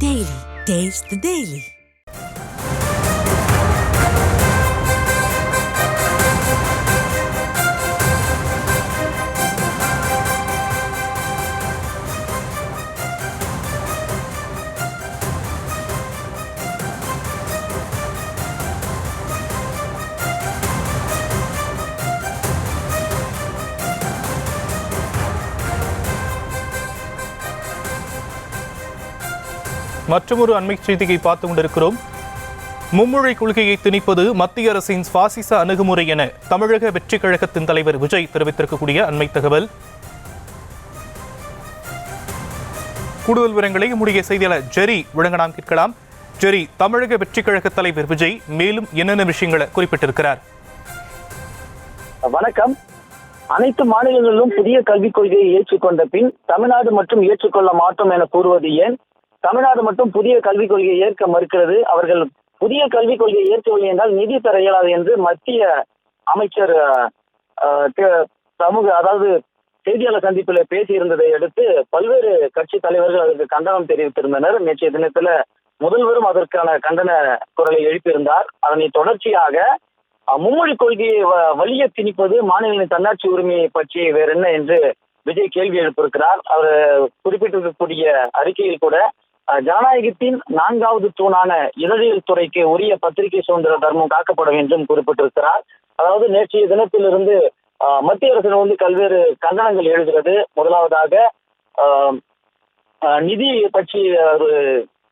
Daily. Taste the Daily. மற்றொரு அண்மை செய்தியை பார்த்து கொண்டிருக்கிறோம். மும்மொழி கொள்கையை திணிப்பது மத்திய அரசின் பாசிச அணுகுமுறை என தமிழக வெற்றிக் கழகத்தின் தலைவர் விஜய் தெரிவித்திருக்கக்கூடிய அண்மை தகவல். கூடுதல் விவரங்களை நம்முடைய செய்தியாளர் ஜெரி வழங்க நாம் கேட்கலாம். ஜெரி, தமிழக வெற்றிக் கழக தலைவர் விஜய் மேலும் என்னென்ன விஷயங்களை குறிப்பிட்டிருக்கிறார்? வணக்கம். அனைத்து மாநிலங்களிலும் புதிய கல்விக் கொள்கையை ஏற்றுக்கொண்ட பின் தமிழ்நாடு மட்டும் ஏற்றுக்கொள்ள மாட்டோம் என கூறுவது ஏன்? தமிழ்நாடு மட்டும் புதிய கல்விக் கொள்கையை ஏற்க மறுக்கிறது. அவர்கள் புதிய கல்விக் கொள்கையை ஏற்கவில்லை என்றால் நிதி தர இயலாது என்று மத்திய அமைச்சர் செய்தியாளர் சந்திப்பில் பேசியிருந்ததை அடுத்து பல்வேறு கட்சி தலைவர்கள் அதற்கு கண்டனம் தெரிவித்திருந்தனர். நேற்றைய தினத்துல முதல்வரும் அதற்கான கண்டன குரலை எழுப்பியிருந்தார். அதனை தொடர்ச்சியாக மும்மொழி கொள்கையை வலிய திணிப்பது மாநிலங்களின் தன்னாட்சி உரிமையை பற்றி வேற என்ன என்று விஜய் கேள்வி எழுப்பியிருக்கிறார். அவர் குறிப்பிட்டிருக்கக்கூடிய அறிக்கையில் கூட ஜனநாயகத்தின் 4வது தூணான இதழியல் துறைக்கு உரிய பத்திரிகை சுதந்திர தர்மம் காக்கப்பட வேண்டும் குறிப்பிட்டிருக்கிறார். அதாவது நேற்றைய தினத்திலிருந்து மத்திய அரசு பல்வேறு கண்டனங்கள் எழுகிறது. முதலாவதாக நிதி பற்றி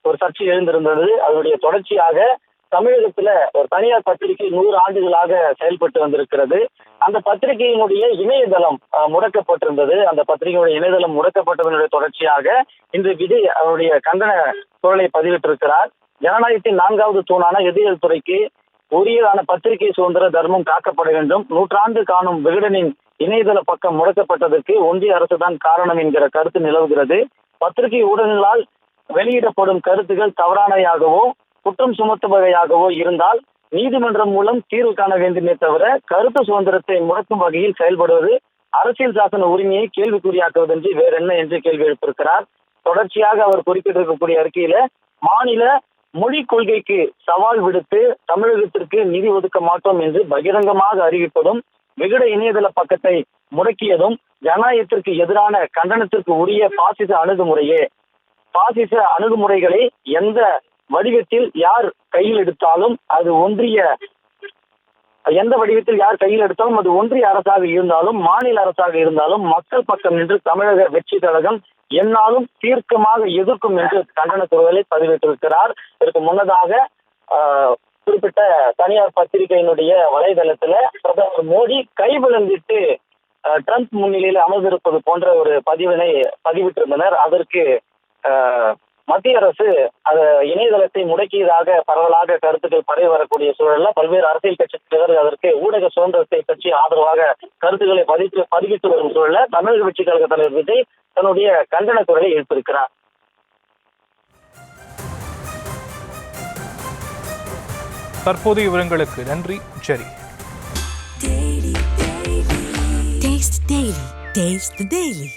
ஒரு சர்ச்சை எழுந்திருந்தது. அதனுடைய தொடர்ச்சியாக தமிழகத்துல ஒரு தனியார் பத்திரிகை 100 ஆண்டுகளாக செயல்பட்டு வந்திருக்கிறது. அந்த பத்திரிகையினுடைய இணையதளம் முடக்கப்பட்டிருந்தது. அந்த பத்திரிகையுடைய இணையதளம் முடக்கப்பட்டதனுடைய தொடர்ச்சியாக இன்று விஜய் அவருடைய கண்டன குரலை பதிவிட்டிருக்கிறார். ஜனநாயகத்தின் 4வது தூணான இதழியல் துறைக்கு உரியதான பத்திரிகை சுதந்திர தர்மம் காக்கப்பட வேண்டும். 100 ஆண்டு காணும் விகடனின் இணையதள பக்கம் முடக்கப்பட்டதற்கு ஒன்றிய அரசுதான் காரணம் என்கிற கருத்து நிலவுகிறது. பத்திரிகை ஊடகங்களால் வெளியிடப்படும் கருத்துக்கள் தவறானவையாகவோ குற்றம் சுமத்துவகையாகவோ இருந்தால் நீதிமன்றம் மூலம் தீர்வு காண வேண்டுமே தவிர கருத்து சுதந்திரத்தை முடக்கும் வகையில் செயல்படுவது அரசியல் சாசன உரிமையை கேள்விக்குறியாக்குவதென்று வேற என்ன என்று கேள்வி எழுப்பியிருக்கிறார். தொடர்ச்சியாக அவர் குறிப்பிட்டிருக்கக்கூடிய அறிக்கையில மாநில மொழி கொள்கைக்கு சவால் விடுத்து தமிழகத்திற்கு நிதி ஒதுக்க மாட்டோம் என்று பகிரங்கமாக அறிவிப்பதும் விகட இணையதள பக்கத்தை முடக்கியதும் ஜனநாயகத்திற்கு எதிரான கண்டனத்திற்கு உரிய பாசிச அணுகுமுறையே. பாசிச அணுகுமுறைகளை எந்த வடிவத்தில் யார் கையில் எடுத்தாலும் அது ஒன்றிய அரசாக இருந்தாலும் மாநில அரசாக இருந்தாலும் மக்கள் பக்கம் நின்று தமிழக வெற்றி கழகம் என்னாலும் தீர்க்கமாக எதிர்க்கும் என்று கண்டன குரலை பதிவிட்டிருக்கிறார். இதற்கு முன்னதாக குறிப்பிட்ட தனியார் பத்திரிகையினுடைய வலைதளத்துல பிரதமர் மோடி கைவிழுந்திட்டு ட்ரம்ப் முன்னிலையில் அமர்ந்திருப்பது போன்ற ஒரு பதிவினை பதிவிட்டிருந்தனர். அதற்கு மத்திய அரசு இணையதளத்தை முடக்கியதாக பரவலாக கருத்துக்கள் பரவி வரக்கூடிய சூழல்ல பல்வேறு அரசியல் கட்சி தலைவர்கள் அதற்கு ஊடக சுதந்திரத்தை பற்றி ஆதரவாக கருத்துக்களை பதிவிட்டு வரும் சூழல்ல தமிழக வெற்றிக் கழக தலைவர் விஜய் தன்னுடைய கண்டன குரலை எழுப்பியிருக்கிறார். தற்போதைய விவரங்களுக்கு நன்றி ஜெரி. Taste the Daily.